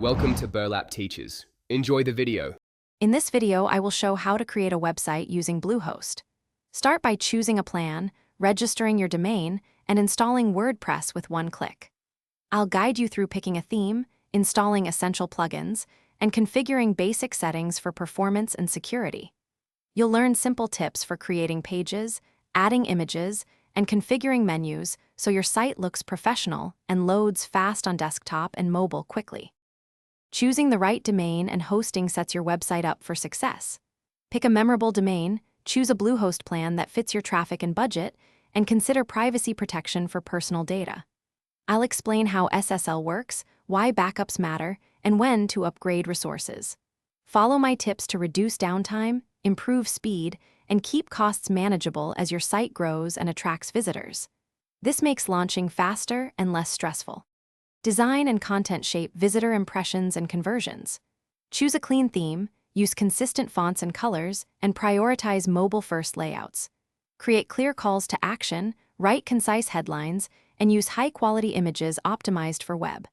Welcome to Burlap Teaches. Enjoy the video. In this video, I will show how to create a website using Bluehost. Start by choosing a plan, registering your domain, and installing WordPress with one click. I'll guide you through picking a theme, installing essential plugins, and configuring basic settings for performance and security. You'll learn simple tips for creating pages, adding images, and configuring menus so your site looks professional and loads fast on desktop and mobile quickly. Choosing the right domain and hosting sets your website up for success. Pick a memorable domain, choose a Bluehost plan that fits your traffic and budget, and consider privacy protection for personal data. I'll explain how SSL works, why backups matter, and when to upgrade resources. Follow my tips to reduce downtime, improve speed, and keep costs manageable as your site grows and attracts visitors. This makes launching faster and less stressful. Design and content shape visitor impressions and conversions. Choose a clean theme, use consistent fonts and colors, and prioritize mobile-first layouts. Create clear calls to action, write concise headlines, and use high-quality images optimized for web.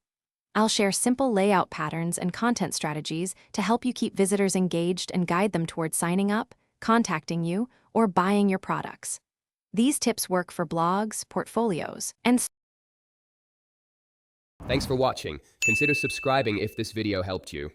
I'll share simple layout patterns and content strategies to help you keep visitors engaged and guide them towards signing up, contacting you, or buying your products. These tips work for blogs, portfolios, and Thanks for watching. Consider subscribing if this video helped you.